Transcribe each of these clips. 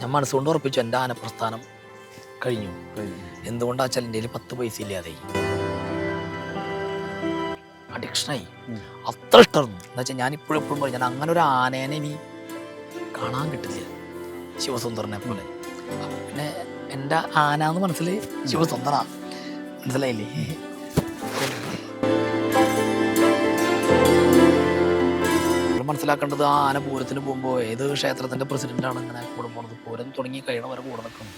ഞാൻ മനസ്സുകൊണ്ട് ഉറപ്പിച്ചു എൻ്റെ ആനപ്രസ്ഥാനം കഴിഞ്ഞു. എന്തുകൊണ്ടാ വെച്ചാൽ എൻ്റെ 10 പൈസ ഇല്ലാതെ അഡിക്ഷനായി. അത്ര ഇഷ്ടമായിരുന്നു. എന്ന് വെച്ചാൽ ഞാൻ ഇപ്പോഴും പറയും, ഞാൻ അങ്ങനെ ഒരു ആനേനെ ഇനി കാണാൻ കിട്ടില്ല, ശിവസുന്ദരനെ പോലെ. പിന്നെ എൻ്റെ ആന എന്ന് മനസ്സിൽ ശിവസുന്ദര, മനസ്സിലായില്ലേ? മനസ്സിലാക്കേണ്ടത് ആ ആന പൂരത്തിന് പോകുമ്പോൾ ഏത് ക്ഷേത്രത്തിന്റെ പ്രസിഡന്റാണ് ഇങ്ങനെ കൂടെ പോണത്. പൂരം തുടങ്ങി കഴിയണ വരെ കൂടെ നിൽക്കണം.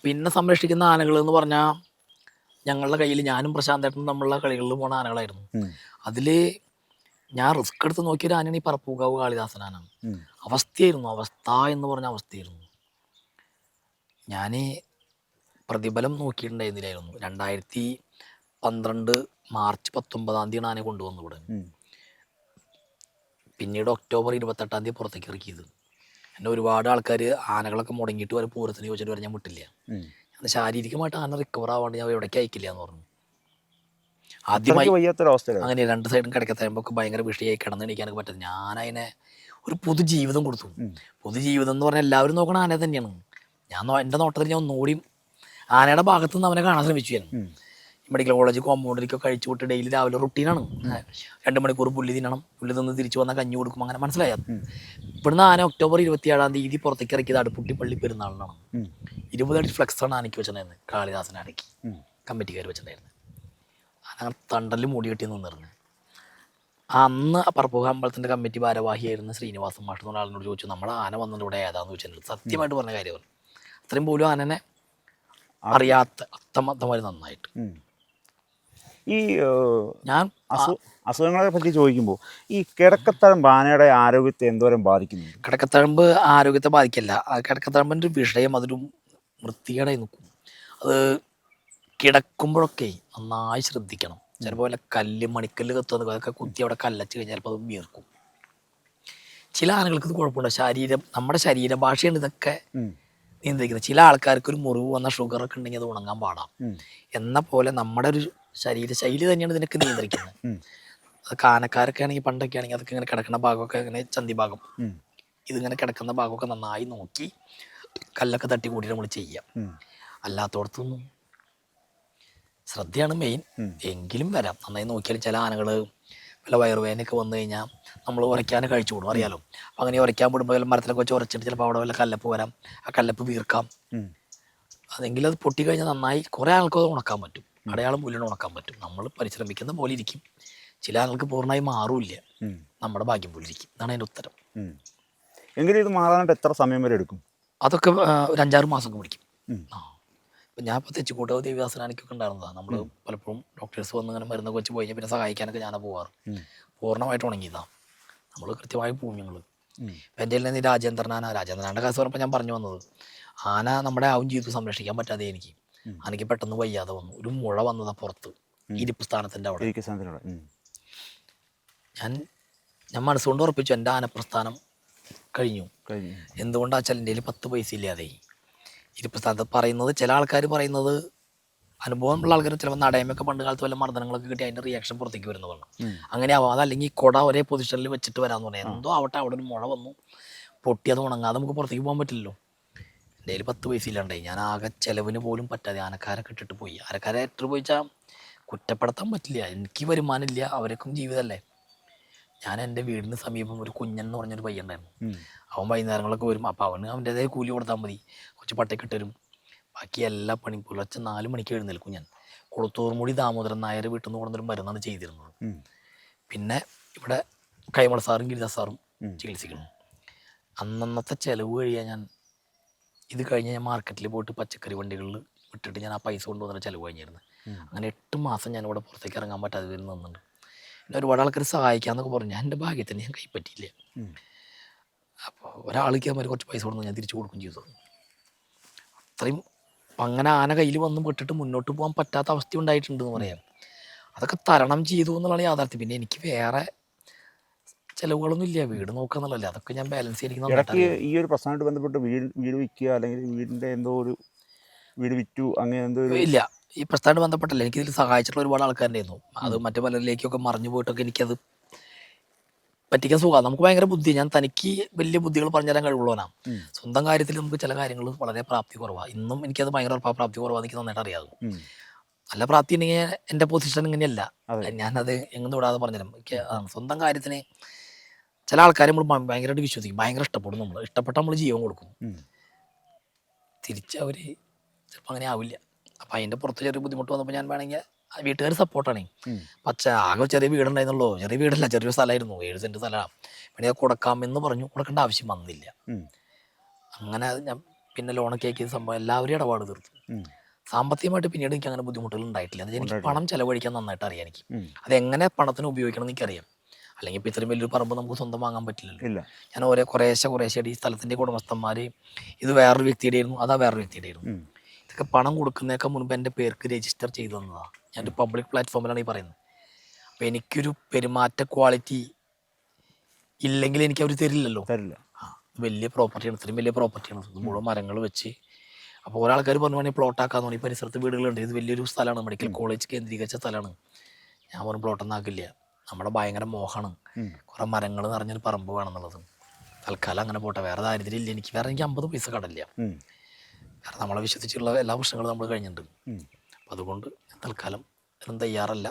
പിന്നെ സംരക്ഷിക്കുന്ന ആനകൾ എന്ന് പറഞ്ഞാൽ ഞങ്ങളുടെ കയ്യിൽ ഞാനും പ്രശാന്തേട്ടനും നമ്മളുടെ കളികളിൽ പോണ ആനകളായിരുന്നു. അതില് ഞാൻ റിസ്ക് എടുത്ത് നോക്കിയൊരു ആനയാണ് ഈ പറപ്പൂക്കാവ് കാളിദാസനാനാണ്. അവസ്ഥയായിരുന്നു, അവസ്ഥ എന്ന് പറഞ്ഞ അവസ്ഥയായിരുന്നു. ഞാൻ പ്രതിഫലം നോക്കിയിട്ടുണ്ടായിരുന്നില്ലായിരുന്നു. 2012 മാർച്ച് 19 ആനെ കൊണ്ടുവന്നു ഇവിടെ. പിന്നീട് ഒക്ടോബർ 28 പുറത്തേക്ക് ഇറക്കിയത്. എന്നെ ഒരുപാട് ആൾക്കാർ ആനകളൊക്കെ മുടങ്ങിയിട്ട് വരെ പൂരത്തിന് ചോദിച്ചിട്ട് വരെ ഞാൻ വിട്ടില്ല. അത് ശാരീരികമായിട്ട് ആന റിക്കവർ ആവാണ്ട് ഞാൻ എവിടേക്ക് അയക്കില്ല എന്ന് പറഞ്ഞു. ആദ്യമായി അങ്ങനെ 2 സൈഡും കിടക്കത്തയുമ്പോൾ ഭയങ്കര വിഷയമായി കിടന്ന് എണീക്കാനൊക്കെ പറ്റും. ഞാനതിനെ ഒരു പൊതുജീവിതം കൊടുത്തു. പൊതുജീവിതം എന്ന് പറഞ്ഞാൽ എല്ലാവരും നോക്കണ ആന തന്നെയാണ്. എൻ്റെ നോട്ടത്തിൽ ഞാൻ ഒന്നുകൂടി ആനയുടെ ഭാഗത്തു നിന്ന് അവനെ കാണാൻ ശ്രമിച്ചു. ഞാൻ മെഡിക്കൽ കോളേജ് കോമ്പൗണ്ടിലേക്കൊക്കെ കഴിച്ചു വിട്ട് ഡെയിലി രാവിലെ റുട്ടീനാണ്. 2 മണിക്കൂർ പുല്ല് തിന്നണം, പുല്ല് തിന്ന് തിരിച്ചു വന്നാൽ കഞ്ഞി കൊടുക്കും, അങ്ങനെ മനസ്സിലായത്. ഇവിടുന്ന് ആന ഒക്ടോബർ 27 പുറത്തേക്ക് ഇറക്കിയത് അടുപ്പുട്ടി പള്ളി പെരുന്നാളിനാണ്. 20 അടി ഫ്ലെക്സാണ് ആനയ്ക്ക് വെച്ചിട്ടുണ്ടായിരുന്നത്, കാളിദാസൻ ആനയ്ക്ക് കമ്മിറ്റിക്കാർ വെച്ചിട്ടുണ്ടായിരുന്നത്. ആന തണ്ടലിൽ മൂടി കെട്ടി നിന്നിരുന്നത്. അന്ന് പറപ്പൂക അമ്പലത്തിൻ്റെ കമ്മിറ്റി ഭാരവാഹിയായിരുന്ന ശ്രീനിവാസൻ മാഷ് എന്ന ആളിനോട് ചോദിച്ചു, നമ്മുടെ ആന വന്നത് ഇവിടെ ഏതാന്ന് ചോദിച്ചിട്ടുണ്ട്. സത്യമായിട്ട് പറഞ്ഞ കാര്യമാണ്. അത്രയും പോലും ആനനെ അറിയാത്ത അത്തമത്തമാര് നന്നായിട്ട്. ഈ ഞാൻ അസുഖങ്ങളെ പറ്റി ചോദിക്കുമ്പോൾ ഈ കിടക്കത്തഴമ്പ് ആനയുടെ ആരോഗ്യത്തെ എന്തോരം ബാധിക്കുന്നു? കിടക്കത്തഴമ്പ് ആരോഗ്യത്തെ ബാധിക്കില്ല. കിടക്കത്തഴമ്പിൻ്റെ ഒരു വിഷയം അതൊരു വൃത്തികേടായി നിൽക്കും. അത് കിടക്കുമ്പോഴൊക്കെ നന്നായി ശ്രദ്ധിക്കണം. ചിലപ്പോൾ മണിക്കല്ല് കത്തുന്നത് അതൊക്കെ കുത്തി അവിടെ കല്ലച്ച് കഴിഞ്ഞാൽ ചിലപ്പോൾ അത് വീർക്കും. ചില ആനകൾക്ക് ഇത് കുഴപ്പമുണ്ട്. നമ്മുടെ ശരീരഭാഷയാണ് ഇതൊക്കെ നിയന്ത്രിക്കുന്നത്. ചില ആൾക്കാർക്ക് ഒരു മുറിവ് വന്ന ഷുഗറൊക്കെ ഉണ്ടെങ്കിൽ അത് ഉണങ്ങാൻ പാടാം. എന്ന പോലെ നമ്മുടെ ഒരു ശരീരശൈലി തന്നെയാണ് ഇതിനൊക്കെ നിയന്ത്രിക്കുന്നത്. അത് കാനക്കാരൊക്കെ ആണെങ്കിൽ പണ്ടൊക്കെ ആണെങ്കിൽ അതൊക്കെ ഇങ്ങനെ കിടക്കുന്ന ഭാഗമൊക്കെ ഇങ്ങനെ ചന്തി ഭാഗം, ഇതിങ്ങനെ കിടക്കുന്ന ഭാഗമൊക്കെ നന്നായി നോക്കി കല്ലൊക്കെ തട്ടി കൂട്ടിയിട്ട് നമ്മൾ ചെയ്യാം. അല്ലാത്തടത്തൊന്നും ശ്രദ്ധയാണ് മെയിൻ. എങ്കിലും വരാം, നന്നായി നോക്കിയാലും ചില ആനകൾ വല്ല വയറുവേദനയൊക്കെ വന്നു കഴിഞ്ഞാൽ നമ്മൾ ഉരയ്ക്കാൻ കഴിച്ചു വിടും, അറിയാലോ. അപ്പം അങ്ങനെ ഉരയ്ക്കാൻ വിടുമ്പോൾ മരത്തിലൊക്കെ വെച്ച് ഉരച്ചിട്ട് ചിലപ്പോൾ അവിടെ വല്ല കല്ലപ്പ് വരാം, ആ കല്ലപ്പ് വീർക്കാം. അതെങ്കിലും അത് പൊട്ടിക്കഴിഞ്ഞാൽ നന്നായി കുറേ ആൾക്ക് അത് ഉണക്കാൻ പറ്റും, അടയാളം പുല്ലിന് ഉണക്കാൻ പറ്റും. നമ്മൾ പരിശ്രമിക്കുന്ന പോലെ ഇരിക്കും. ചില ആൾക്ക് പൂർണ്ണമായി മാറൂല്ല, നമ്മുടെ ഭാഗ്യം പോലെ ഇരിക്കും. ഇതാണ് അതിൻ്റെ ഉത്തരം. എങ്കിലും ഇത് മാറാനായിട്ട് എത്ര സമയം വരെ എടുക്കും? അതൊക്കെ ഒരു 5-6 മാസമൊക്കെ പിടിക്കും. ഇപ്പം ഞാൻ ഇപ്പോൾ തെച്ചിക്കോട്ടാവ് ദേവിദാസനാനിക്കൊക്കെ ഉണ്ടായിരുന്നതാണ്. നമ്മൾ പലപ്പോഴും ഡോക്ടേഴ്സ് വന്ന് ഇങ്ങനെ മരുന്നൊക്കെ വെച്ച് പോയി കഴിഞ്ഞാൽ പിന്നെ സഹായിക്കാനൊക്കെ ഞാനാണ് പോവാറ്. പൂർണ്ണമായിട്ട് ഉണങ്ങിയതാണ് നമ്മൾ കൃത്യമായി പോവും ഞങ്ങൾ. ഇപ്പം എൻ്റെ നിന്ന് രാജേന്ദ്രനാൻ്റെ കാശ് പറഞ്ഞപ്പോൾ ഞാൻ പറഞ്ഞു വന്നത്, ആന നമ്മുടെ ആവും ചെയ്തു സംരക്ഷിക്കാൻ പറ്റാതെ എനിക്ക് പെട്ടെന്ന് വയ്യാതെ വന്നു. ഒരു മുഴ വന്നതാ പുറത്ത്, ഇരിപ്പ് സ്ഥാനത്തിൻ്റെ അവിടെ. ഞാൻ മനസ്സുകൊണ്ട് ഉറപ്പിച്ചു എൻ്റെ ആനപ്രസ്ഥാനം കഴിഞ്ഞു. എന്തുകൊണ്ടാ വെച്ചാൽ എൻ്റെ 10 പൈസ ഇല്ലാതെ ഇരിപ്പ് സ്ഥാനത്ത്. പറയുന്നത് ചില ആൾക്കാർ പറയുന്നത്, അനുഭവമുള്ള ആൾക്കാർ ചിലപ്പോൾ നടയമൊക്കെ പണ്ട് കാലത്ത് വല്ല മർദ്ദനങ്ങളൊക്കെ കിട്ടി അതിൻ്റെ റിയാക്ഷൻ പുറത്തേക്ക് വരുന്നതാണ്. അങ്ങനെ ആവാം. അതല്ലെങ്കിൽ കുട ഒരേ പൊസിഷനിൽ വെച്ചിട്ട് വരാമെന്ന് പറയാം. എന്തോ ആവട്ടെ, അവിടെ ഒരു മുഴ വന്നു പൊട്ടി, അത് ഉണങ്ങാതെ നമുക്ക് പുറത്തേക്ക് പോകാൻ പറ്റില്ലല്ലോ. എൻ്റെ 10 പൈസ ഇല്ലാണ്ടായി. ഞാൻ ആകെ ചിലവിന് പോലും പറ്റാതെ ആനക്കാരൊക്കെ ഇട്ടിട്ട് പോയി. ആനക്കാരെ ഇട്ട് പോയിച്ചാൽ കുറ്റപ്പെടുത്താൻ പറ്റില്ല, എനിക്ക് വരുമാനമില്ല, അവർക്കും ജീവിതമല്ലേ. ഞാൻ എൻ്റെ വീടിന് സമീപം ഒരു കുഞ്ഞൻ എന്ന് പറഞ്ഞൊരു പയ്യുണ്ടായിരുന്നു. അവൻ വൈകുന്നേരങ്ങളൊക്കെ വരും. അപ്പോൾ അവൻ്റെതായ കൂലി കൊടുത്താൽ മതി, കുറച്ച് പട്ടയ്ക്ക് ഇട്ടരും. ബാക്കി എല്ലാ പണിയും പുലർച്ചെ 4 മണിക്ക് എഴുന്നേൽക്കും. ഞാൻ കുളത്തൂർമുടി ദാമോദരൻ നായർ വീട്ടിൽ നിന്ന് കൊണ്ടൊരു മരുന്നാണ് ചെയ്തിരുന്നത്. പിന്നെ ഇവിടെ കൈമള സാറും ഗിരിജ സാറും ചികിത്സിക്കണം. അന്നത്തെ ചിലവ് കഴിയാൻ ഞാൻ ഇത് കഴിഞ്ഞ് ഞാൻ മാർക്കറ്റിൽ പോയിട്ട് പച്ചക്കറി വണ്ടികളിൽ വിട്ടിട്ട് ഞാൻ ആ പൈസ കൊണ്ടുവന്നിട്ട് ചിലവ് കഴിഞ്ഞിരുന്നു. അങ്ങനെ 8 മാസം ഞാൻ ഇവിടെ പുറത്തേക്ക് ഇറങ്ങാൻ പറ്റാതെ നിന്നുണ്ട്. പിന്നെ ഒരുപാട് ആൾക്കാർ സഹായിക്കാമെന്നൊക്കെ പറഞ്ഞു. ഞാൻ എൻ്റെ ഭാഗ്യത്തിന് ഞാൻ കൈപ്പറ്റിയില്ല. അപ്പോൾ ഒരാൾക്ക് അവർ കുറച്ച് പൈസ കൊടുത്തു, ഞാൻ തിരിച്ചു കൊടുക്കുകയും ചെയ്തു. അത്രയും അങ്ങനെ ആന കയ്യിൽ വന്ന് വിട്ടിട്ട് മുന്നോട്ട് പോകാൻ പറ്റാത്ത അവസ്ഥ ഉണ്ടായിട്ടുണ്ടെന്ന് പറയാം. അതൊക്കെ തരണം ചെയ്തു എന്നുള്ളതാണ് യാഥാർത്ഥ്യം. പിന്നെ എനിക്ക് വേറെ ചിലവുകളൊന്നും ഇല്ല, വീട് നോക്കുക എന്നുള്ളതല്ലേ, അതൊക്കെ ഞാൻ ബാലൻസ് ചെയ്തിരിക്കുന്നു. ഈ ഒരു പ്രശ്നമായിട്ട് ബന്ധപ്പെട്ട് വീട് വിൽക്കുക അല്ലെങ്കിൽ വീടിൻ്റെ എന്തോ ഒരു വീട് വിറ്റു അങ്ങനെ എന്തോ ഇല്ല, ഈ പ്രസ്ഥാനമായിട്ട് ബന്ധപ്പെട്ടല്ല എനിക്കിതിൽ സഹായിച്ചിട്ടുള്ള ഒരുപാട് ആൾക്കാരുണ്ടായിരുന്നു. അത് മറ്റു പലരിലേക്കൊക്കെ മറിഞ്ഞു പോയിട്ടൊക്കെ എനിക്കത് പറ്റിക്കാൻ സുഖമാണ്. നമുക്ക് ഭയങ്കര ബുദ്ധി, ഞാൻ തനിക്ക് വലിയ ബുദ്ധികൾ പറഞ്ഞു തരാൻ കഴിവുള്ളവനാണ്. സ്വന്തം കാര്യത്തിൽ നമുക്ക് ചില കാര്യങ്ങൾ വളരെ പ്രാപ്തി കുറവാണ്. ഇന്നും എനിക്കത് ഭയങ്കര പ്രാപ്തി കുറവാന്ന് എനിക്ക് നന്നായിട്ട് അറിയാവും. നല്ല പ്രാപ്തി ഉണ്ടെങ്കിൽ എൻ്റെ പൊസിഷൻ ഇങ്ങനെയല്ല. ഞാനത് എങ്ങനെ വിടാതെ പറഞ്ഞുതരാം. എനിക്ക് സ്വന്തം കാര്യത്തിന് ചില ആൾക്കാരെ നമ്മൾ ഭയങ്കരമായിട്ട് വിശ്വസിക്കും, ഭയങ്കര ഇഷ്ടപ്പെടും. നമ്മൾ ഇഷ്ടപ്പെട്ട നമ്മൾ ജീവൻ കൊടുക്കും. തിരിച്ച് അവർ ചിലപ്പോൾ അങ്ങനെ ആവില്ല. അപ്പം അതിൻ്റെ പുറത്ത് ചെറിയ ബുദ്ധിമുട്ട് വന്നപ്പോൾ ഞാൻ വേണമെങ്കിൽ വീട്ടുകാർ സപ്പോർട്ടാണ്. പക്ഷേ ആകെ ചെറിയ വീടുണ്ടായിരുന്നുള്ളൂ. ചെറിയ വീടല്ല, ചെറിയൊരു സ്ഥലമായിരുന്നു, 7 സെൻറ്റ് സ്ഥലമാണ്. പിന്നെ കൊടുക്കാമെന്ന് പറഞ്ഞു, കൊടുക്കേണ്ട ആവശ്യം വന്നില്ല. അങ്ങനെ ഞാൻ പിന്നെ ലോണൊക്കെ ആക്കിയ സംഭവം എല്ലാവരും ഇടപാട് തീർത്തു. സാമ്പത്തികമായിട്ട് പിന്നീട് എനിക്ക് അങ്ങനെ ബുദ്ധിമുട്ടുകൾ ഉണ്ടായിട്ടില്ല. എന്ന് വെച്ചാൽ എനിക്ക് പണം ചെലവഴിക്കാൻ നന്നായിട്ട് അറിയാം. എനിക്ക് അതെങ്ങനെ പണത്തിന് ഉപയോഗിക്കണം എന്ന് എനിക്കറിയാം. അല്ലെങ്കിൽ ഇപ്പം ഇത്രയും വലിയൊരു പറമ്പ് നമുക്ക് സ്വന്തം വാങ്ങാൻ പറ്റില്ലല്ലോ. ഞാൻ കുറേശ്ശെ ഈ സ്ഥലത്തിൻ്റെ ഉടമസ്ഥന്മാർ ഇത് വേറൊരു വ്യക്തിയുടെ ആയിരുന്നു, അതാ വേറൊരു വ്യക്തിയുടെ ആയിരുന്നു. ഇതൊക്കെ പണം കൊടുക്കുന്നതിനേക്കാൾ മുൻപ് എൻ്റെ പേർക്ക് രജിസ്റ്റർ ചെയ്തു തന്നതാണ്. ഞാനൊരു പബ്ലിക് പ്ലാറ്റ്ഫോമിലാണ് ഈ പറയുന്നത്. അപ്പോൾ എനിക്കൊരു പെരുമാറ്റ ക്വാളിറ്റി ഇല്ലെങ്കിൽ എനിക്ക് അവർ തരില്ലല്ലോ. വലിയ പ്രോപ്പർട്ടിയാണ്, ഇത്രയും വലിയ പ്രോപ്പർട്ടിയാണ്, ഇത് മുഴുവൻ മരങ്ങൾ വെച്ച്. അപ്പോൾ ഓരോ ആൾക്കാർ പറഞ്ഞു വേണമെങ്കിൽ പ്ലോട്ടാക്കാന്ന് പറഞ്ഞു. ഈ പരിസരത്ത് വീടുകളുണ്ട്, ഇത് വലിയൊരു സ്ഥലമാണ്, മെഡിക്കൽ കോളേജ് കേന്ദ്രീകരിച്ച സ്ഥലമാണ്. ഞാൻ പറഞ്ഞു പ്ലോട്ടൊന്നും ആക്കില്ല, നമ്മുടെ ഭയങ്കര മോഹമാണ് കുറേ മരങ്ങൾ നിറഞ്ഞൊരു പറമ്പ് വേണമെന്നുള്ളത്. തൽക്കാലം അങ്ങനെ പോട്ടെ, വേറെ ദാരിദ്ര്യം ഇല്ല എനിക്ക്, വേറെ എനിക്ക് 50 പൈസ കടല്ല, വേറെ നമ്മളെ വിശ്വസിച്ചുള്ള എല്ലാ പ്രശ്നങ്ങളും നമ്മൾ കഴിഞ്ഞിട്ടുണ്ട്. അപ്പം അതുകൊണ്ട് തൽക്കാലം ഒന്നും തയ്യാറല്ല.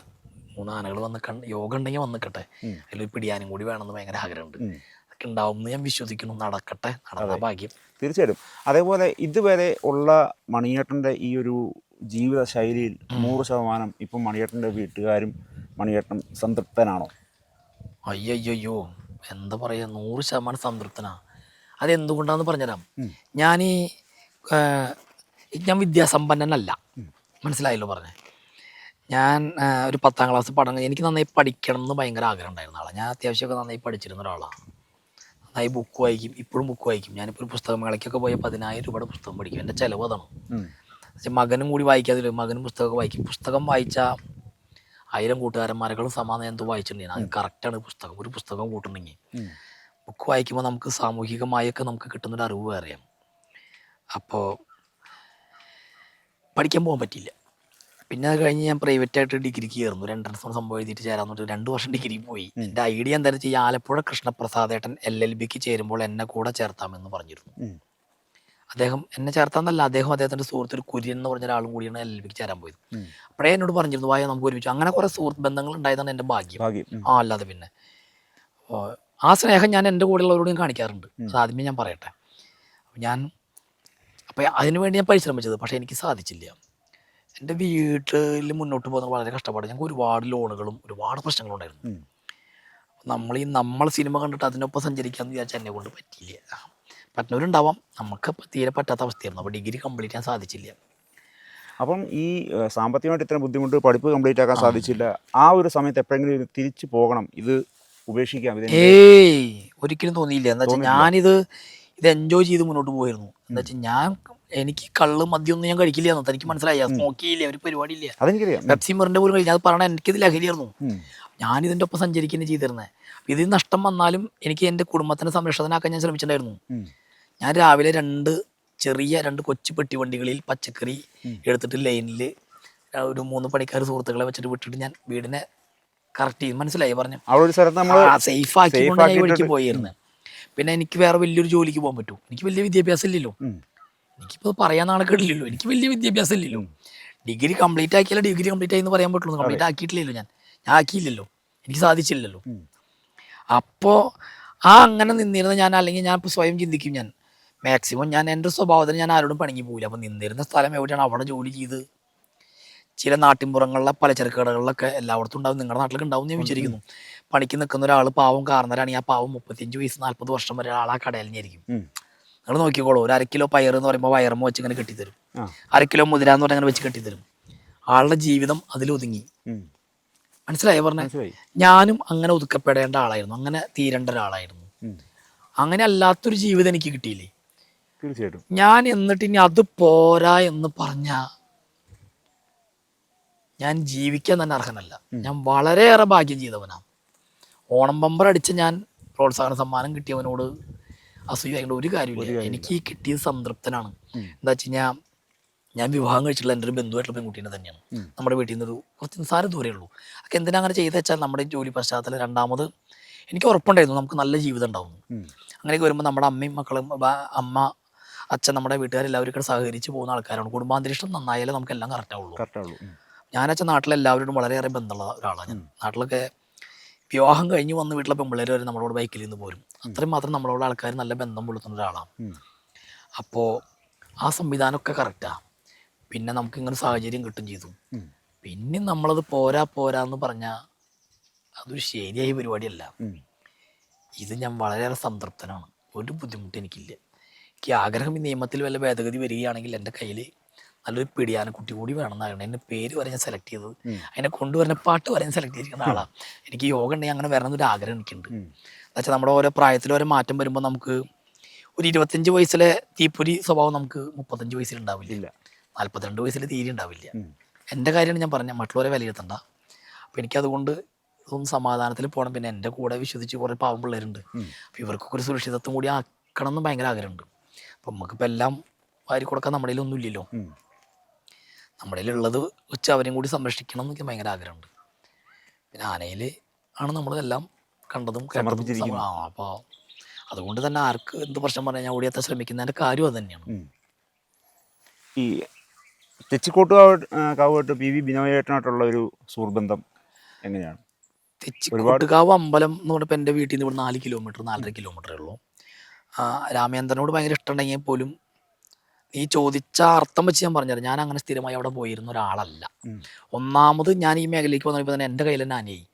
3 ആനകൾ വന്ന് യോഗ ഉണ്ടെങ്കിൽ വന്നിക്കട്ടെ, അതിലൊരു പിടിയാനും കൂടി വേണമെന്ന് ഭയങ്കര ആഗ്രഹമുണ്ട്. അതൊക്കെ ഉണ്ടാവുമെന്ന് ഞാൻ വിശ്വസിക്കുന്നു. നടക്കട്ടെ, നടന്ന ഭാഗ്യം. തീർച്ചയായിട്ടും. അതേപോലെ ഇതുവരെ ഉള്ള മണിയേട്ടൻ്റെ ഈ ഒരു ജീവിത ശൈലിയിൽ 100% ഇപ്പം മണിയേട്ടൻ്റെ വീട്ടുകാരും മണിയേട്ടൻ സംതൃപ്തനാണോ? അയ്യോ എന്താ പറയുക, 100% സംതൃപ്തനാണ്. അതെന്തുകൊണ്ടാന്ന് പറഞ്ഞുതരാം. ഞാൻ വിദ്യാസമ്പന്നനല്ല, മനസ്സിലായല്ലോ പറഞ്ഞേ. ഞാൻ ഒരു 10ാം ക്ലാസ് എനിക്ക് നന്നായി പഠിക്കണം എന്ന് ഭയങ്കര ആഗ്രഹം ഉണ്ടായിരുന്ന ആളാണ്. ഞാൻ അത്യാവശ്യമൊക്കെ നന്നായി പഠിച്ചിരുന്ന ഒരാളാണ്. നന്നായി ബുക്ക് വായിക്കും, ഇപ്പോഴും ബുക്ക് വായിക്കും. ഞാനിപ്പോൾ ഒരു പുസ്തകമേളയ്ക്കൊക്കെ പോയ 10,000 രൂപയുടെ പുസ്തകം പഠിക്കും. എൻ്റെ ചിലവ് അതാണ്. മകനും കൂടി വായിക്കാതില്ല, മകനും പുസ്തകമൊക്കെ വായിക്കും. പുസ്തകം വായിച്ചാൽ 1000 കൂട്ടുകാരന്മാരെക്കാളും സമാധാനം എന്തോ വായിച്ചിട്ടുണ്ടെങ്കിൽ അത് കറക്റ്റാണ്. ഒരു പുസ്തകം കൂട്ടുണ്ടെങ്കിൽ ബുക്ക് വായിക്കുമ്പോൾ നമുക്ക് സാമൂഹികമായൊക്കെ നമുക്ക് കിട്ടുന്നൊരു അറിവ് വേറെയാണ്. അപ്പോൾ പഠിക്കാൻ പോകാൻ പറ്റിയില്ല. പിന്നെ അത് കഴിഞ്ഞ് ഞാൻ പ്രൈവറ്റായിട്ട് ഡിഗ്രിക്ക് ചേർന്നു. 2 എൻട്രൻസ് സംഭവം എഴുതിയിട്ട് ചേരാൻ പറഞ്ഞിട്ട് 2 വർഷം ഡിഗ്രി പോയി. എൻ്റെ ഐഡിയ എന്താണെന്ന് വെച്ചാൽ ഈ ആലപ്പുഴ കൃഷ്ണപ്രസാദേട്ടൻ LLBക്ക് ചേരുമ്പോൾ എന്നെ കൂടെ ചേർത്താമെന്ന് പറഞ്ഞിരുന്നു. അദ്ദേഹം എന്നെ ചേർത്താന്നല്ല, അദ്ദേഹത്തിൻ്റെ സുഹൃത്ത് കുര്യൻ എന്ന് പറഞ്ഞ ഒരാളും കൂടിയാണ് LLBക്ക് ചേരാൻ പോയത്. അപ്പോഴേ എന്നോട് പറഞ്ഞിരുന്നു, വായ നമുക്ക് ഒരുമിച്ച്. അങ്ങനെ കുറേ സുഹൃത്ത് ബന്ധങ്ങൾ ഉണ്ടായതാണ് എൻ്റെ ഭാഗ്യം. അല്ലാതെ പിന്നെ ആ സ്നേഹം ഞാൻ എൻ്റെ കൂടെയുള്ളവരോടും കാണിക്കാറുണ്ട്. അത് ആദ്യമേ ഞാൻ പറയട്ടെ. അപ്പോൾ അതിനുവേണ്ടി ഞാൻ പരിശ്രമിച്ചത്, പക്ഷേ എനിക്ക് സാധിച്ചില്ല. എൻ്റെ വീട്ടിൽ മുന്നോട്ട് പോകുന്നത് വളരെ കഷ്ടപ്പാട്. ഞങ്ങൾക്ക് ഒരുപാട് ലോണുകളും ഒരുപാട് പ്രശ്നങ്ങളും ഉണ്ടായിരുന്നു. നമ്മൾ സിനിമ കണ്ടിട്ട് അതിനൊപ്പം സഞ്ചരിക്കാമെന്ന് വിചാരിച്ചാൽ എന്നെ കൊണ്ട് പറ്റിയില്ല. പറ്റുന്നവരുണ്ടാവാം, നമുക്ക് തീരെ പറ്റാത്ത അവസ്ഥയായിരുന്നു. അപ്പോൾ ഡിഗ്രി കംപ്ലീറ്റ് ചെയ്യാൻ സാധിച്ചില്ല. അപ്പം ഈ സാമ്പത്തികമായിട്ട് ഇത്ര ബുദ്ധിമുട്ട്, പഠിപ്പ് കംപ്ലീറ്റ് ആക്കാൻ സാധിച്ചില്ല, ആ ഒരു സമയത്ത് എപ്പോഴെങ്കിലും തിരിച്ചു പോകണം, ഇത് ഉപേക്ഷിക്കാം? ഒരിക്കലും തോന്നിയില്ല. എന്താ വെച്ചാൽ ഞാനിത് എൻജോയ് ചെയ്ത് മുന്നോട്ട് പോയിരുന്നു. എന്താ വെച്ചാൽ എനിക്ക് കള്ള് മദ്യമൊന്നും ഞാൻ കഴിക്കില്ല എന്ന് എനിക്ക് മനസ്സിലായി. സ്മോക്കിയില്ല, ഒരു പരിപാടിയില്ല, പെപ്സി മിറിൻ്റെ പോലും കഴിക്കും. അത് പറഞ്ഞാൽ എനിക്കിത് ലഹരിയായിരുന്നു. ഞാനിതിൻ്റെ ഒപ്പം സഞ്ചരിക്കുന്നത് ചെയ്തിരുന്നത്. ഇതിൽ നഷ്ടം വന്നാലും എനിക്ക് എൻ്റെ കുടുംബത്തിനെ സംരക്ഷണത്തിനാക്കാൻ ഞാൻ ശ്രമിച്ചിട്ടുണ്ടായിരുന്നു. ഞാൻ രാവിലെ 2 കൊച്ചു പെട്ടിവണ്ടികളിൽ പച്ചക്കറി എടുത്തിട്ട് ലൈനിൽ ഒരു 3 പണിക്കാർ സുഹൃത്തുക്കളെ വെച്ചിട്ട് വിട്ടിട്ട് ഞാൻ വീടിനെ കറക്റ്റ് ചെയ്യും. മനസ്സിലായി പറഞ്ഞു, സേഫ് ആക്കിക്കൊണ്ട് ഞാൻ വഴിക്ക് പോയിരുന്നു. പിന്നെ എനിക്ക് വേറെ വലിയൊരു ജോലിക്ക് പോകാൻ പറ്റൂ. എനിക്ക് വലിയ വിദ്യാഭ്യാസം ഇല്ലല്ലോ, എനിക്കിപ്പോൾ പറയാൻ നാണക്കേടില്ലല്ലോ, എനിക്ക് വലിയ വിദ്യാഭ്യാസം ഇല്ലല്ലോ. ഡിഗ്രി കംപ്ലീറ്റ് ആക്കിയാലോ ഡിഗ്രി കംപ്ലീറ്റ് ആയി എന്ന് പറയാൻ പറ്റുള്ളൂ. കംപ്ലീറ്റ് ആക്കിയിട്ടില്ലല്ലോ, ഞാൻ ആക്കിയില്ലല്ലോ, എനിക്ക് സാധിച്ചില്ലല്ലോ. അപ്പോൾ അങ്ങനെ നിന്നിരുന്ന ഞാൻ, അല്ലെങ്കിൽ ഞാൻ ഇപ്പോൾ സ്വയം ചിന്തിക്കും, ഞാൻ മാക്സിമം ഞാൻ എൻ്റെ സ്വഭാവത്തിന് ഞാൻ ആരോടും പണിങ്ങി പോവില്ല. അപ്പോൾ നിന്നിരുന്ന സ്ഥലം എവിടെയാണ് അവിടെ ജോലി ചെയ്ത് ചില നാട്ടിൻപുറങ്ങളിലെ പലചരക്ക് കടകളിലൊക്കെ എല്ലായിടത്തും ഉണ്ടാവും, നിങ്ങളുടെ നാട്ടിലൊക്കെ ഉണ്ടാവും ഞാൻ വിചാരിക്കുന്നു. പണിക്ക് നിൽക്കുന്ന ഒരാൾ പാവം കാരണവരാണെങ്കിൽ ആ പാവം 35 വയസ്സ് 40 വർഷം വരെ ആൾ ആ കടയിൽ തന്നെയായിരിക്കും. നിങ്ങൾ നോക്കിക്കോളൂ, ഒരു 1/2 കിലോ പയർ എന്ന് പറയുമ്പോൾ വയറമ്മ വെച്ച് ഇങ്ങനെ കെട്ടിത്തരും, 1/2 കിലോ മുതിര എന്ന് പറഞ്ഞാൽ അങ്ങനെ വെച്ച് കെട്ടിത്തരും. ആളുടെ ജീവിതം അതിലൊതുങ്ങി. മനസ്സിലായി പറഞ്ഞേ? ഞാനും അങ്ങനെ ഒതുക്കപ്പെടേണ്ട ആളായിരുന്നു, അങ്ങനെ തീരേണ്ട ഒരാളായിരുന്നു. അങ്ങനെ അല്ലാത്തൊരു ജീവിതം എനിക്ക് കിട്ടിയില്ലേ. തീർച്ചയായിട്ടും. ഞാൻ എന്നിട്ട് ഇനി അത് പോരാ എന്ന് പറഞ്ഞ ഞാൻ ജീവിക്കാൻ തന്നെ അർഹനല്ല. ഞാൻ വളരെയേറെ ഭാഗ്യം ചെയ്തവനാണ്. ഓണം ബമ്പർ അടിച്ച് ഞാൻ പ്രോത്സാഹന സമ്മാനം കിട്ടിയവനോട് അസൂയായിട്ട് ഒരു കാര്യമില്ല. എനിക്ക് കിട്ടിയത് സംതൃപ്തനാണ്. എന്താ വെച്ച് കഴിഞ്ഞാൽ ഞാൻ വിവാഹം കഴിച്ചിട്ടുള്ള എൻ്റെ ഒരു ബന്ധുവായിട്ടുള്ള പെൺകുട്ടീനെ തന്നെയാണ്. നമ്മുടെ വീട്ടിൽ നിന്നൊരു കുറച്ച് നിസ്സാര ദൂരേ ഉള്ളൂ. അതൊക്കെ എന്തിനാ അങ്ങനെ ചെയ്ത് വെച്ചാൽ നമ്മുടെ ഈ ജോലി പശ്ചാത്തലം രണ്ടാമത് എനിക്ക് ഉറപ്പുണ്ടായിരുന്നു നമുക്ക് നല്ല ജീവിതം ഉണ്ടാവും. അങ്ങനെയൊക്കെ വരുമ്പോൾ നമ്മുടെ അമ്മയും മക്കളും അമ്മ അച്ഛൻ നമ്മുടെ വീട്ടുകാരെല്ലാവരും കൂടെ സഹകരിച്ച് പോകുന്ന ആൾക്കാരാണ്. കുടുംബാന്തരീക്ഷം നന്നായാലേ നമുക്കെല്ലാം കറക്റ്റാവുള്ളൂ. ഞാനച്ഛൻ നാട്ടിലെല്ലാവരോടും വളരെയേറെ ബന്ധമുള്ള ഒരാളാണ്. ഞാൻ നാട്ടിലൊക്കെ വിവാഹം കഴിഞ്ഞ് വന്ന് വീട്ടിലെ പെമ്പിള്ളേർ വരെ നമ്മളോട് ബൈക്കിൽ നിന്ന് പോരും. അത്രയും മാത്രം നമ്മളോട് ആൾക്കാർ നല്ല ബന്ധം പുലർത്തുന്ന ഒരാളാണ്. അപ്പോൾ ആ സംവിധാനമൊക്കെ കറക്റ്റാണ്. പിന്നെ നമുക്കിങ്ങനെ സാഹചര്യം കിട്ടും ചെയ്തു. പിന്നെ നമ്മളത് പോരാന്ന് പറഞ്ഞാൽ അതൊരു ശരിയായ പരിപാടിയല്ല. ഇത് ഞാൻ വളരെയേറെ സംതൃപ്തനാണ്. ഒരു ബുദ്ധിമുട്ട് എനിക്കില്ല. എനിക്ക് ആഗ്രഹം ഈ നിയമത്തിൽ വല്ല ഭേദഗതി വരികയാണെങ്കിൽ എൻ്റെ കയ്യിൽ നല്ലൊരു പിടിയാനക്കുട്ടി കൂടി വേണമെന്നാണ്. എൻ്റെ പേര് വരെ ഞാൻ സെലക്ട് ചെയ്തത്, അതിനെ കൊണ്ടുവരുന്ന പാട്ട് വരെ ഞാൻ സെലക്ട് ചെയ്തിരിക്കുന്ന ആളാണ്. എനിക്ക് യോഗ ഉണ്ടെങ്കിൽ അങ്ങനെ വരണമെന്നൊരു ആഗ്രഹം എനിക്കുണ്ട്. എന്നുവെച്ചാൽ നമ്മുടെ ഓരോ പ്രായത്തിൽ ഓരോ മാറ്റം വരുമ്പോൾ നമുക്ക് ഒരു 25 വയസ്സിലെ തീപ്പൊരി സ്വഭാവം നമുക്ക് 35 വയസ്സിൽ ഉണ്ടാവില്ല, 42 വയസ്സിൽ തീരെ ഉണ്ടാവില്ല. എൻ്റെ കാര്യമാണ് ഞാൻ പറഞ്ഞത്, മറ്റുള്ളവരെ വിലയിരുത്തണ്ട. അപ്പോൾ എനിക്കതുകൊണ്ട് ഇതൊന്ന് സമാധാനത്തിൽ പോകണം. പിന്നെ എൻ്റെ കൂടെ വിശ്വസിച്ച് കുറേ പാവം പിള്ളേരുണ്ട്. അപ്പോൾ ഇവർക്കൊക്കെ ഒരു സുരക്ഷിതത്വം കൂടി ആക്കണം എന്ന് ഭയങ്കര ആഗ്രഹമുണ്ട്. അപ്പം നമുക്കിപ്പോൾ എല്ലാം വാരി കൊടുക്കാൻ നമ്മുടെ കയ്യിലൊന്നും ഇല്ലല്ലോ. നമ്മുടെ കയ്യിലുള്ളത് വെച്ച് അവരെയും കൂടി സംരക്ഷിക്കണം എന്നൊക്കെ ഭയങ്കര ആഗ്രഹമുണ്ട്. പിന്നെ ആനയിൽ ആണ് നമ്മളെല്ലാം കണ്ടതും കേട്ടതും. അപ്പോൾ അതുകൊണ്ട് തന്നെ ആർക്ക് എന്ത് പ്രശ്നം പറഞ്ഞാൽ ഞാൻ ഓടിയെത്താൻ ശ്രമിക്കുന്നതിൻ്റെ കാര്യം അത് തന്നെയാണ്. ഈ തെച്ചിക്കോട്ട് കാവുമായിട്ട് പി വി ബിനോയേട്ടനായിട്ടുള്ള ഒരു സുഹൃബന്ധം എങ്ങനെയാണ്? തെച്ചിക്കോട്ടുകാവ് അമ്പലം എന്ന് പറഞ്ഞപ്പോൾ എൻ്റെ വീട്ടിൽ നിന്ന് ഇവിടെ 4 കിലോമീറ്റർ 4.5 കിലോമീറ്ററേ ഉള്ളൂ. രാമേന്ദ്രനോട് ഭയങ്കര ഇഷ്ടമുണ്ടെങ്കിൽ പോലും നീ ചോദിച്ച അർത്ഥം വെച്ച് ഞാൻ പറഞ്ഞത് ഞാൻ അങ്ങനെ സ്ഥിരമായി അവിടെ പോയിരുന്ന ഒരാളല്ല. ഒന്നാമത് ഞാൻ ഈ മേഖലയിലേക്ക് വന്നപ്പോൾ തന്നെ എൻ്റെ കയ്യിൽ തന്നെ ആനയായി.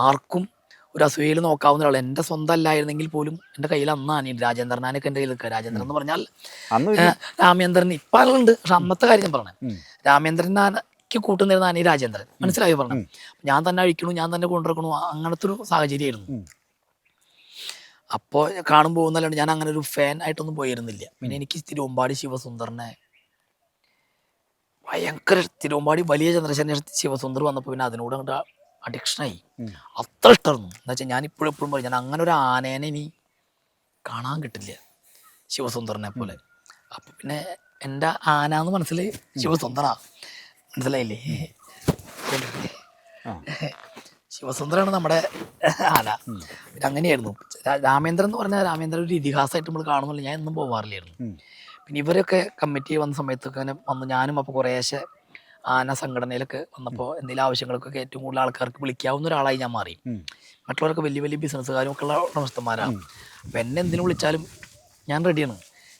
ആർക്കും ഒരു അസൂയയിൽ നോക്കാവുന്ന ഒരാൾ. എൻ്റെ സ്വന്തം അല്ലായിരുന്നെങ്കിൽ പോലും എൻ്റെ കയ്യിൽ അന്ന് ആനയുണ്ട്. രാജേന്ദ്രൻ ആനയൊക്കെ എൻ്റെ കയ്യിൽ നിൽക്കുക. രാജേന്ദ്രൻ എന്ന് പറഞ്ഞാൽ രാമേന്ദ്രൻ ഇപ്പം ആളുണ്ട്, പക്ഷെ അന്നത്തെ കാര്യം ഞാൻ പറഞ്ഞത് രാമേന്ദ്രൻ ആനയ്ക്ക് കൂട്ടുന്നിരുന്ന ആന രാജേന്ദ്രൻ. മനസ്സിലായി പറഞ്ഞു. ഞാൻ തന്നെ അഴിക്കണു, ഞാൻ തന്നെ കൊണ്ടിറക്കണു, അങ്ങനത്തെ ഒരു സാഹചര്യമായിരുന്നു. അപ്പോൾ കാണുമ്പോൾ പോകുന്നല്ലാണ്ട് ഞാൻ അങ്ങനെ ഒരു ഫാൻ ആയിട്ടൊന്നും പോയിരുന്നില്ല. പിന്നെ എനിക്ക് തിരുവമ്പാടി ശിവസുന്ദറിനെ ഭയങ്കര, തിരുവമ്പാടി വലിയ ചന്ദ്രശേഖരൻ ശിവസുന്ദർ വന്നപ്പോൾ പിന്നെ അതിനോട് അങ്ങോട്ട് അഡിക്ഷനായി. അത്ര ഇഷ്ടമായിരുന്നു. എന്ന് വെച്ചാൽ ഞാൻ ഇപ്പോഴും പറയും, ഞാൻ അങ്ങനെ ഒരു ആനേനെ ഇനി കാണാൻ കിട്ടില്ല ശിവസുന്ദറിനെ പോലെ. അപ്പം പിന്നെ എൻ്റെ ആന എന്ന് മനസ്സിൽ ശിവസുന്ദറാ, മനസ്സിലായില്ലേ? ശിവസുന്ദറാണ് നമ്മുടെ ആന. പിന്നെ അങ്ങനെയായിരുന്നു. രാമേന്ദ്രൻ എന്ന് പറഞ്ഞാൽ രാമേന്ദ്രൻ ഒരു ഇതിഹാസമായിട്ട് നമ്മൾ കാണുന്നില്ല. ഞാൻ എന്നും പോകാറില്ലായിരുന്നു. പിന്നെ ഇവരൊക്കെ കമ്മിറ്റി വന്ന സമയത്തൊക്കെ അങ്ങനെ വന്ന് ഞാനും അപ്പോൾ കുറേശ്ശെ ആന സംഘടനയിലൊക്കെ വന്നപ്പോൾ എന്തെങ്കിലും ആവശ്യങ്ങൾക്കൊക്കെ ഏറ്റവും കൂടുതൽ ആൾക്കാർക്ക് വിളിക്കാവുന്ന ഒരാളായി ഞാൻ മാറി. മറ്റുള്ളവർക്ക് വലിയ വലിയ ബിസിനസ്സുകാരും ഒക്കെ ഉള്ള ഉടമസ്ഥന്മാരാണ്. അപ്പോൾ എന്നെ എന്തിനു വിളിച്ചാലും ഞാൻ റെഡിയാണ്.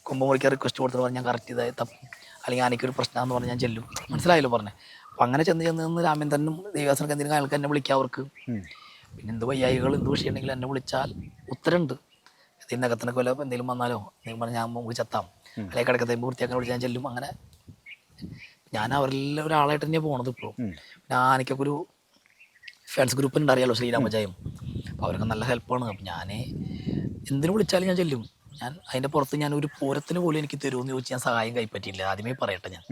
കുമ്പമുറിക്കാൻ റിക്വസ്റ്റ് കൊടുത്തിട്ട് പറഞ്ഞാൽ ഞാൻ കറക്റ്റ് ചെയ്താൽ തപ്പും, അല്ലെങ്കിൽ ആനയ്ക്കൊരു പ്രശ്നമാണെന്ന് പറഞ്ഞാൽ ഞാൻ ചെല്ലും. മനസ്സിലായല്ലോ പറഞ്ഞത്. അപ്പം അങ്ങനെ ചെന്ന് രാമേന്ദ്രനും ദേവദാസനൊക്കെ എന്തെങ്കിലും അയാൾക്ക് എന്നെ വിളിക്കാം അവർക്ക്. പിന്നെ എന്ത് വയ്യായികൾ എന്ത് വിഷയമുണ്ടെങ്കിലും എന്നെ വിളിച്ചാൽ ഉത്തരമുണ്ട്. ഇതിനകത്തിനൊക്കെ വല്ല എന്തെങ്കിലും വന്നാലോ എന്തെങ്കിലും പറഞ്ഞാൽ ഞാൻ വിളിച്ചെത്താം, അല്ലെങ്കിൽ കിടക്കത്തെ പൂർത്തിയാക്കാൻ വിളിച്ച് ഞാൻ ചെല്ലും. അങ്ങനെ ഞാൻ അവരെല്ലാം ഒരാളായിട്ട് തന്നെയാണ് പോണത്. ഇപ്പോൾ പിന്നെ ആനയ്ക്കൊക്കെ ഒരു ഫാൻസ് ഗ്രൂപ്പ് ഉണ്ട്, അറിയാലോ, ശ്രീരാമജയം. അപ്പോൾ അവരൊക്കെ നല്ല ഹെൽപ്പാണ്. അപ്പം ഞാൻ എന്തിനു വിളിച്ചാലും ഞാൻ ചെല്ലും. ഞാൻ അതിൻ്റെ പുറത്ത് ഞാൻ ഒരു പൂരത്തിന് പോലും എനിക്ക് തരുമെന്ന് ചോദിച്ച് ഞാൻ സഹായം കൈപ്പറ്റിയില്ല. ആദ്യമേ പറയട്ടെ, ഞാൻ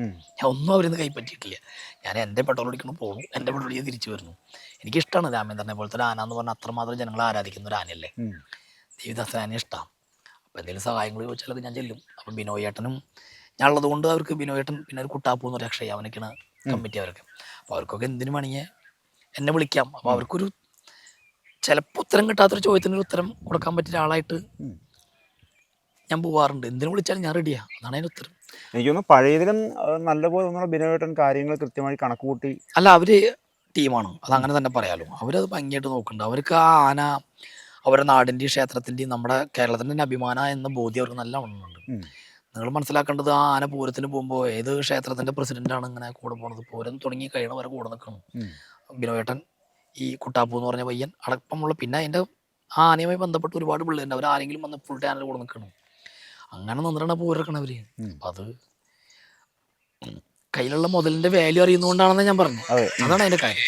ഒന്നും അവരിന്ന് കൈപ്പറ്റിയിട്ടില്ല. ഞാൻ എൻ്റെ പെട്രോൾ അടിക്കണം, പോകും, എൻ്റെ പെട്രോൾ ചെയ്ത് തിരിച്ചു വരുന്നു. എനിക്കിഷ്ടമാണ് രാമേന്ദ്രനെ പോലത്തെ ഒരു ആന എന്ന് പറഞ്ഞാൽ അത്രമാത്രം ജനങ്ങൾ ആരാധിക്കുന്ന ഒരു ആനയല്ലേ. ദേവദാസൻ ആനയെ ഇഷ്ടമാണ്. അപ്പോൾ എന്തെങ്കിലും സഹായങ്ങൾ ചോദിച്ചാലൊക്കെ ഞാൻ ചെല്ലും. അപ്പം ബിനോയേട്ടനും ഞാൻ ഉള്ളത് കൊണ്ട് അവർക്ക് ബിനോയേട്ടൻ, പിന്നെ ഒരു കുട്ടാപ്പൂ എന്ന് ഒരു അക്ഷയ, അവനൊക്കെയാണ് കമ്മിറ്റി അവരൊക്കെ. അപ്പോൾ അവർക്കൊക്കെ എന്തിനു വേണമെങ്കിൽ എന്നെ വിളിക്കാം. അപ്പോൾ അവർക്കൊരു ചിലപ്പോൾ ഉത്തരം കിട്ടാത്തൊരു ചോദ്യത്തിനൊരു ഉത്തരം കൊടുക്കാൻ പറ്റിയ ആളായിട്ട് ഞാൻ പോവാറുണ്ട്. എന്തിനു വിളിച്ചാലും ഞാൻ റെഡിയാണ്. അതാണ് അതിന് ഉത്തരം. എനിക്കൊന്ന് പഴയതിലും നല്ലപോലെ ബിനോയേട്ടൻ കാര്യങ്ങൾ കൃത്യമായി കണക്കുകൂട്ടി. അല്ല, അവര് ടീമാണ്, അതങ്ങനെ തന്നെ പറയാലോ. അവരത് ഭംഗിയായിട്ട് നോക്കുന്നുണ്ട്. അവർക്ക് ആ ആന അവരുടെ നാടിൻ്റെയും ക്ഷേത്രത്തിൻ്റെയും നമ്മുടെ കേരളത്തിൻ്റെ തന്നെ അഭിമാന എന്ന ബോധ്യം അവർക്ക് നല്ല ഉണ്ടുണ്ട്. നിങ്ങൾ മനസ്സിലാക്കേണ്ടത്, ആ ആന പൂരത്തിന് പോകുമ്പോൾ ഏത് ക്ഷേത്രത്തിൻ്റെ പ്രസിഡന്റാണ് ഇങ്ങനെ കൂടെ പോണത്? പൂരം തുടങ്ങി കഴിയണ വരെ കൂടെ നിൽക്കണം. ബിനോയേട്ടൻ, ഈ കുട്ടാപ്പൂ എന്ന് പറഞ്ഞ പയ്യൻ അടക്കമുള്ള, പിന്നെ അതിൻ്റെ ആ ആനയുമായി ബന്ധപ്പെട്ട് ഒരുപാട് പിള്ളേരുണ്ട്. അവർ ആരെങ്കിലും വന്ന് ഫുൾ ടൈം ആനയുടെ കൂടെ നിൽക്കണം. അങ്ങനെ നിന്നിട്ടാണ് പൂരക്കണം അവര്. അപ്പം അത് കയ്യിലുള്ള മുതലിൻ്റെ വാല്യൂ അറിയുന്നതുകൊണ്ടാണെന്ന് ഞാൻ പറഞ്ഞു. അതാണ് അതിൻ്റെ കാര്യം.